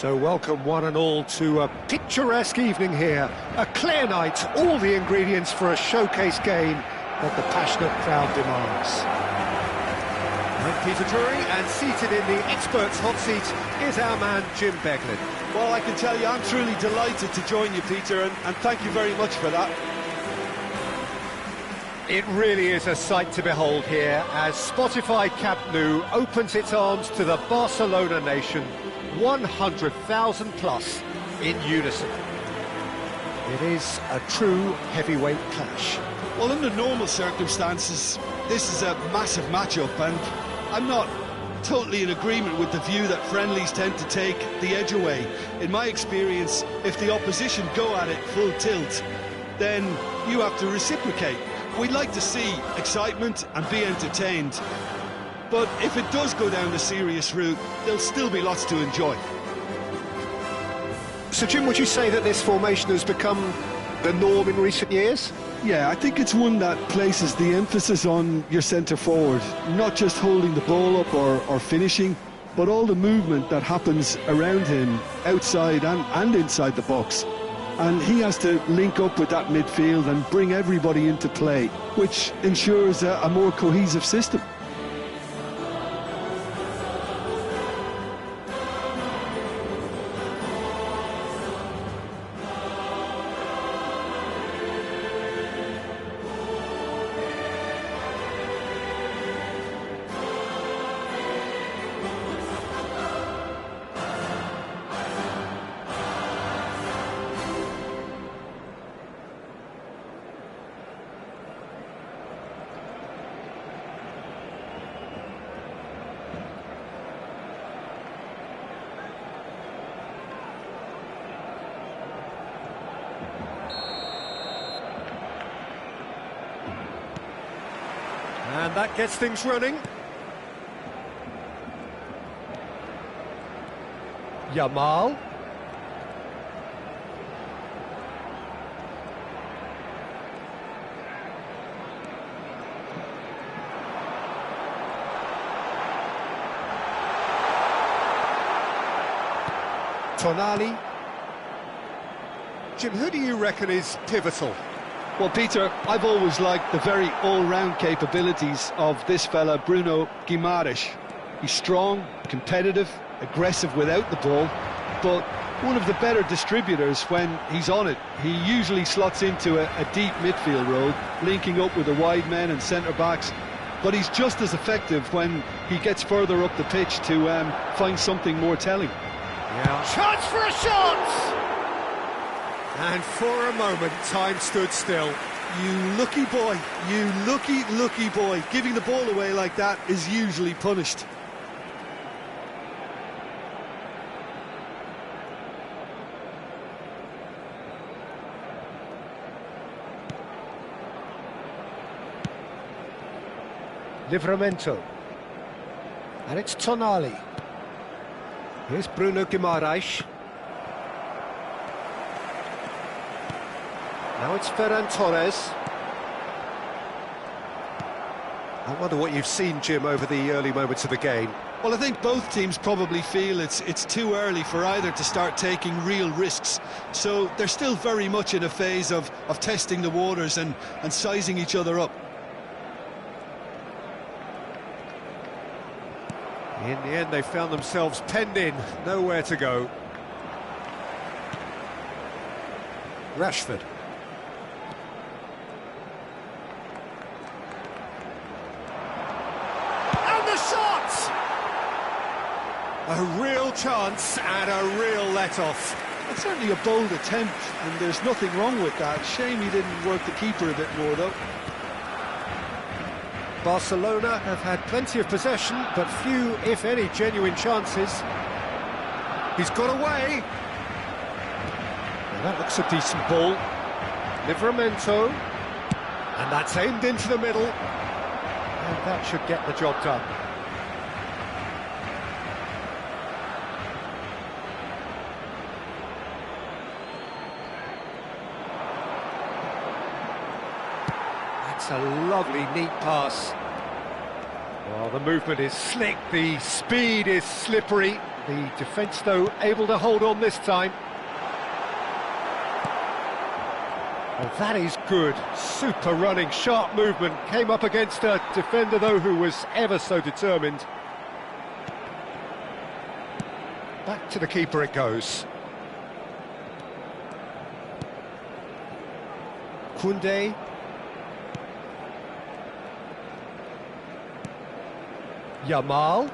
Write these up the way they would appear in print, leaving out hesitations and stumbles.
So welcome one and all to a picturesque evening here. A clear night, all the ingredients for a showcase game that the passionate crowd demands. I'm Peter Drury, and seated in the experts' hot seat is our man Jim Beglin. Well, I can tell you I'm truly delighted to join you, Peter, and thank you very much for that. It really is a sight to behold here as Spotify Camp Nou opens its arms to the Barcelona nation, 100,000 plus in unison. It is a true heavyweight clash. Well, under normal circumstances, this is a massive matchup, and I'm not totally in agreement with the view that friendlies tend to take the edge away. In my experience, if the opposition go at it full tilt, then you have to reciprocate. We'd like to see excitement and be entertained, but if it does go down the serious route, there'll still be lots to enjoy. So Jim, would you say that this formation has become the norm in recent years? Yeah, I think it's one that places the emphasis on your centre forward, not just holding the ball up or finishing, but all the movement that happens around him, outside and inside the box. And he has to link up with that midfield and bring everybody into play, which ensures a more cohesive system. And that gets things running. Yamal. Tonali. Jim, who do you reckon is pivotal? Well, Peter, I've always liked the very all-round capabilities of this fella, Bruno Guimaraes. He's strong, competitive, aggressive without the ball, but one of the better distributors when he's on it. He usually slots into a deep midfield role, linking up with the wide men and centre-backs, but he's just as effective when he gets further up the pitch to find something more telling. Yeah. Chance for a shot! And for a moment, time stood still. You lucky boy, you lucky boy. Giving the ball away like that is usually punished. Livramento. And it's Tonali. Here's Bruno Guimaraes. Now it's Ferran Torres. I wonder what you've seen, Jim, over the early moments of the game. Well, I think both teams probably feel it's too early for either to start taking real risks. So they're still very much in a phase of testing the waters and sizing each other up. In the end, they found themselves penned in, nowhere to go. Rashford. A real chance and a real let-off. It's certainly a bold attempt, and there's nothing wrong with that. Shame he didn't work the keeper a bit more, though. Barcelona have had plenty of possession, but few, if any, genuine chances. He's got away. Well, that looks a decent ball. Livramento. And that's aimed into the middle. And that should get the job done. It's a lovely, neat pass. Well, the movement is slick, the speed is slippery. The defence, though, able to hold on this time. Well, that is good. Super running, sharp movement. Came up against a defender, though, who was ever so determined. Back to the keeper it goes. Koundé. Yamal.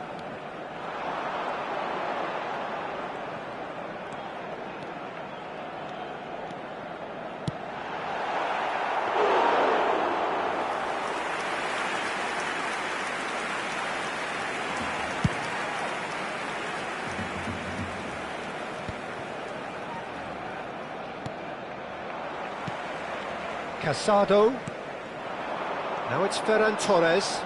Casado. Now it's Ferran Torres.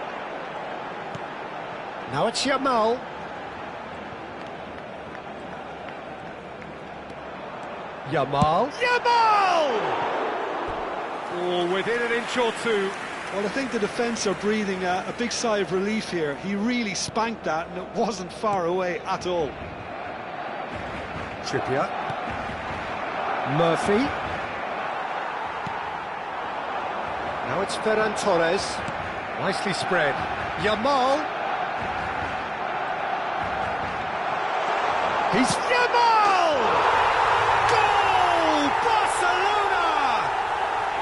Now it's Yamal. Yamal. Oh, within an inch or two. Well, I think the defence are breathing a big sigh of relief here. He really spanked that, and it wasn't far away at all. Trippier. Murphy. Now it's Ferran Torres. Nicely spread. Yamal. He's Yamal! Goal! Barcelona!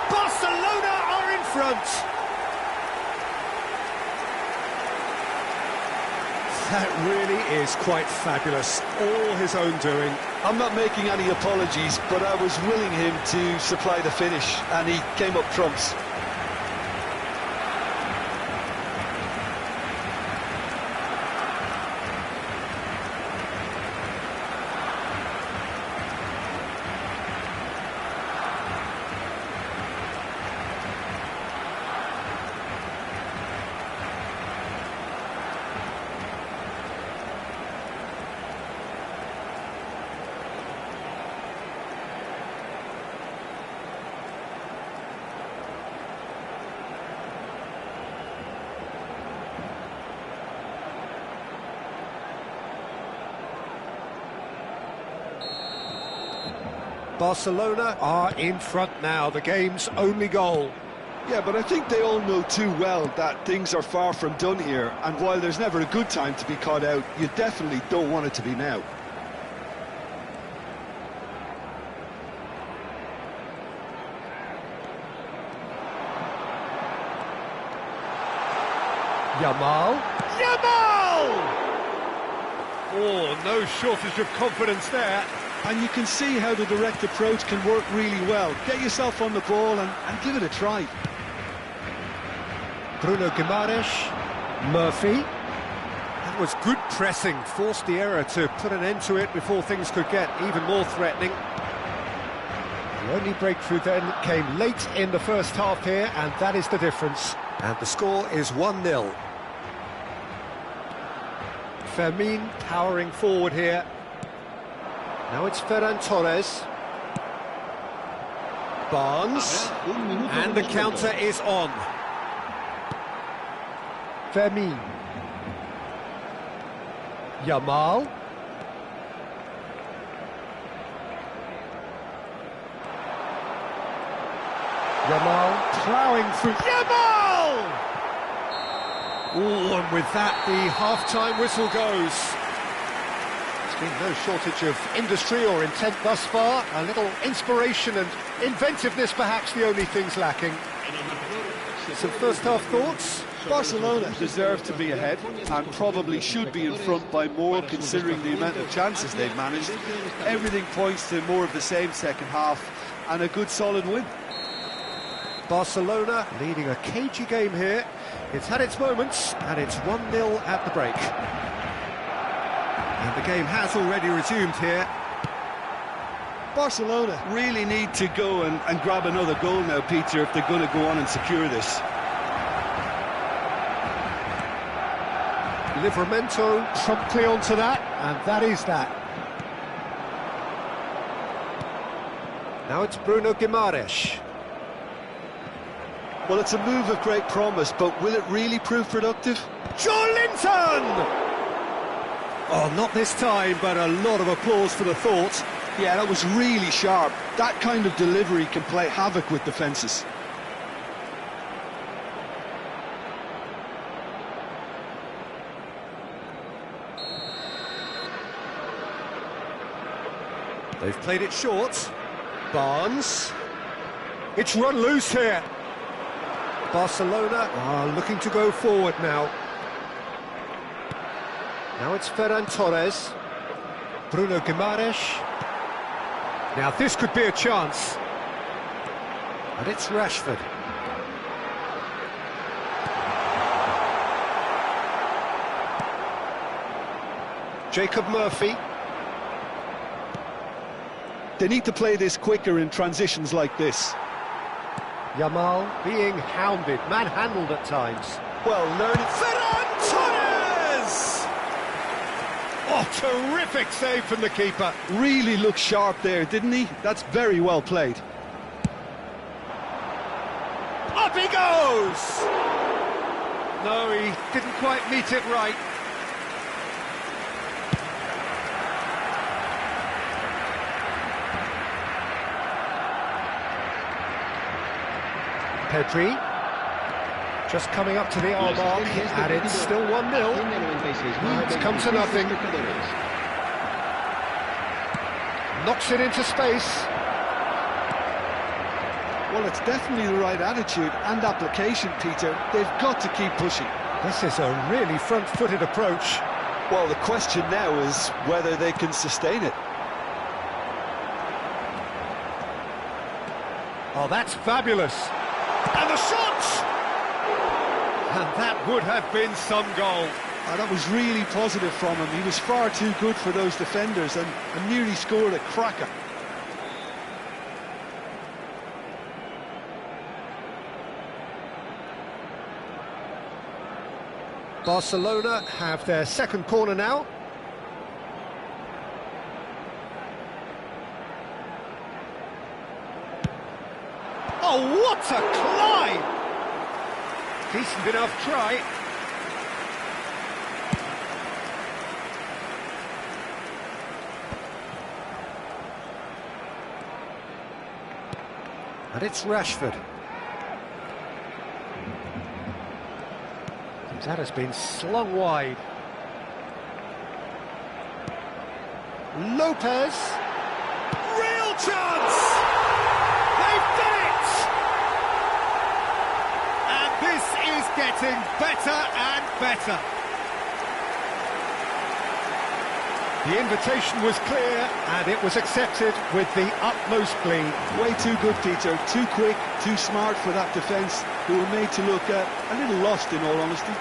Barcelona are in front. That really is quite fabulous. All his own doing. I'm not making any apologies, but I was willing him to supply the finish, and he came up trumps. Barcelona are in front now, the game's only goal. Yeah, but I think they all know too well that things are far from done here, and while there's never a good time to be caught out, you definitely don't want it to be now. Yamal. Oh, no shortage of confidence there. And you can see how the direct approach can work really well. Get yourself on the ball and give it a try. Bruno Guimaraes. Murphy. That was good pressing, forced the error to put an end to it before things could get even more threatening. The only breakthrough then came late in the first half here, and that is the difference. And the score is 1-0. Fermin powering forward here. Now it's Ferran Torres. Barnes. And the counter is on. Fermin. Yamal. Yamal ploughing through. Yamal! Oh, and with that, the half-time whistle goes. Been no shortage of industry or intent thus far. A little inspiration and inventiveness, perhaps the only things lacking. Some first-half thoughts? Barcelona deserve to be ahead and probably should be in front by more, considering the amount of chances they've managed. Everything points to more of the same second half and a good solid win. Barcelona leading a cagey game here. It's had its moments, and it's 1-0 at the break. And the game has already resumed here. Barcelona really need to go and grab another goal now, Peter, if they're going to go on and secure this. Livramento promptly onto that, and that is that. Now it's Bruno Guimaraes. Well, it's a move of great promise, but will it really prove productive? Joelinton! Oh, not this time, but a lot of applause for the thought. Yeah, that was really sharp. That kind of delivery can play havoc with defences. They've played it short. Barnes. It's run loose here. Barcelona are looking to go forward now. Now it's Ferran Torres. Bruno Guimaraes. Now this could be a chance. And it's Rashford. Jacob Murphy. They need to play this quicker in transitions like this. Yamal being hounded, manhandled at times. Well, learning. Ferran Torres! Oh, terrific save from the keeper. Really looked sharp there, didn't he? That's very well played. Up he goes! No, he didn't quite meet it right. Pedri, just coming up to the hour mark, and it's still 1-0. It's come to nothing. Knocks it into space. Well, it's definitely the right attitude and application, Peter. They've got to keep pushing. This is a really front-footed approach. Well, the question now is whether they can sustain it. Oh, that's fabulous. And the shot! And that would have been some goal. Oh, that was really positive from him. He was far too good for those defenders and nearly scored a cracker. Barcelona have their second corner now. Oh, what a climb! Decent enough try. And it's Rashford. That has been slung wide. Lopez. Real chance! They've done it! And this is getting better and better. The invitation was clear and it was accepted with the utmost glee. Way too good, Peter. Too quick, too smart for that defence, who were made to look a little lost, in all honesty.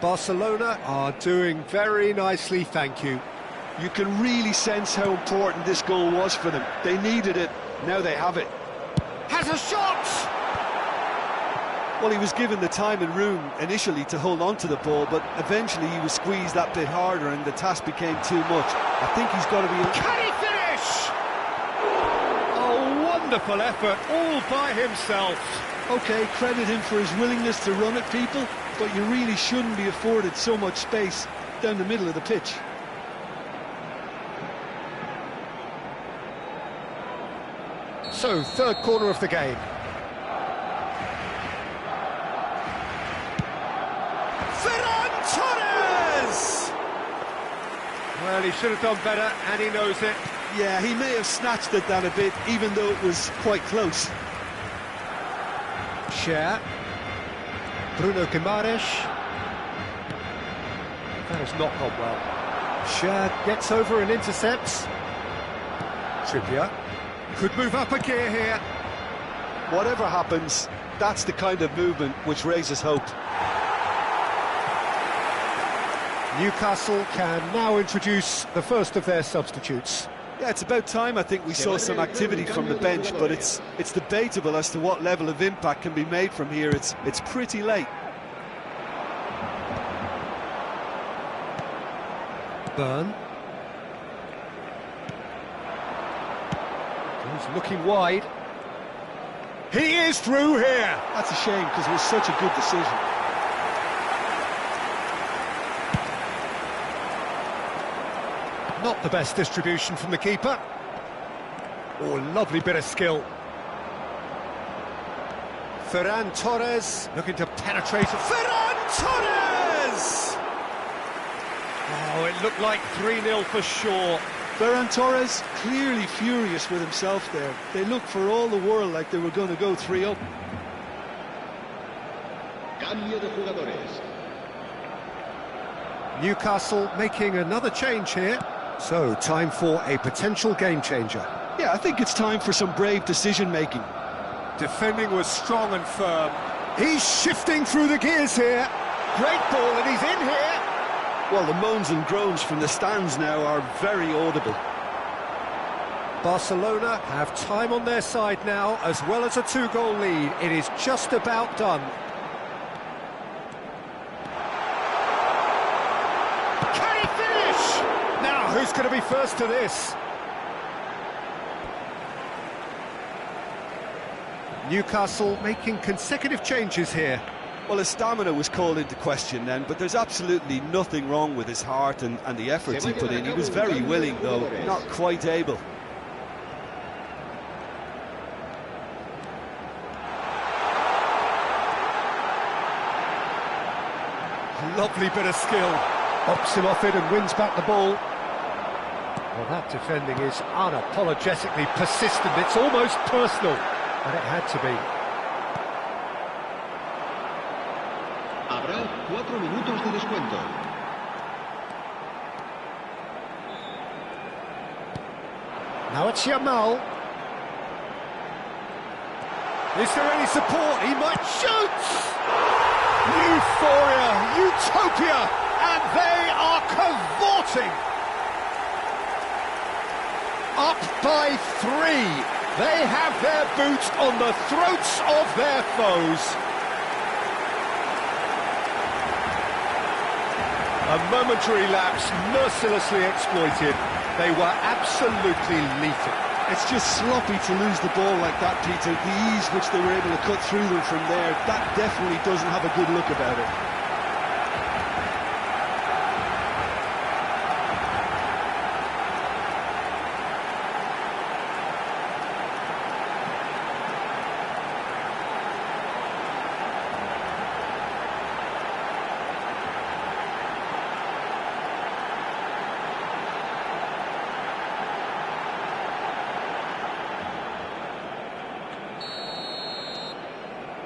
Barcelona are doing very nicely, thank you. You can really sense how important this goal was for them. They needed it, now they have it. Has a shot! Well, he was given the time and room initially to hold on to the ball, but eventually he was squeezed that bit harder and the task became too much. I think he's got to be... Can he finish? Oh, wonderful effort, all by himself. OK, credit him for his willingness to run at people, but you really shouldn't be afforded so much space down the middle of the pitch. So, third corner of the game. Ferran Torres! Well, he should have done better, and he knows it. Yeah, he may have snatched at that a bit, even though it was quite close. Share. Bruno Guimaraes. That has not gone well. Share gets over and intercepts. Trippier could move up a gear here. Whatever happens, that's the kind of movement which raises hope. Newcastle can now introduce the first of their substitutes. Yeah, it's about time I think we saw some activity from the bench, but it's debatable as to what level of impact can be made from here. It's pretty late. Burn. He's looking wide. He is through here. That's a shame because it was such a good decision. Not the best distribution from the keeper. Oh, lovely bit of skill. Ferran Torres looking to penetrate. Ferran Torres! Oh, it looked like 3-0 for sure. Ferran Torres clearly furious with himself there. They looked for all the world like they were going to go 3-up. Cambio de jugadores. Newcastle making another change here. So, time for a potential game changer. Yeah, I think it's time for some brave decision-making. Defending was strong and firm. He's shifting through the gears here. Great ball, and he's in here. Well, the moans and groans from the stands now are very audible. Barcelona have time on their side now, as well as a 2-goal lead. It is just about done. Can he finish? Now, who's going to be first to this? Newcastle making consecutive changes here. Well, his stamina was called into question then, but there's absolutely nothing wrong with his heart and the efforts he put in. He was very willing, though, not quite able. Lovely bit of skill. Bops him off it and wins back the ball. Well, that defending is unapologetically persistent. It's almost personal, and it had to be. Habrá 4 minutos de descuento. Now it's Yamal. Is there any support? He might shoot! Euphoria, utopia, and they are cavorting. Up by 3. They have their boots on the throats of their foes. A momentary lapse, mercilessly exploited. They were absolutely lethal. It's just sloppy to lose the ball like that, Peter. The ease which they were able to cut through them from there, that definitely doesn't have a good look about it.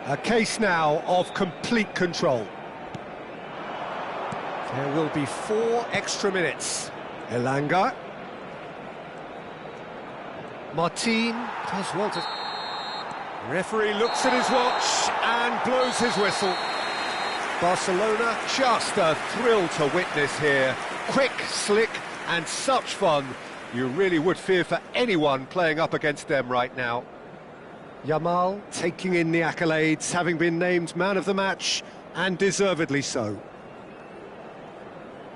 A case now of complete control. There will be 4 extra minutes. Elanga. Martin does well to... Referee looks at his watch and blows his whistle. Barcelona, just a thrill to witness here. Quick, slick and such fun. You really would fear for anyone playing up against them right now. Yamal taking in the accolades, having been named man of the match, and deservedly so.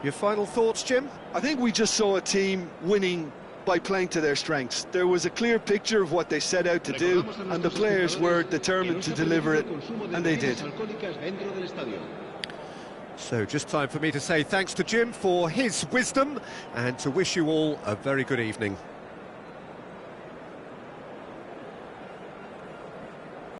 Your final thoughts, Jim? I think we just saw a team winning by playing to their strengths. There was a clear picture of what they set out to do, and the players were determined to deliver it, and they did. So just time for me to say thanks to Jim for his wisdom, and to wish you all a very good evening.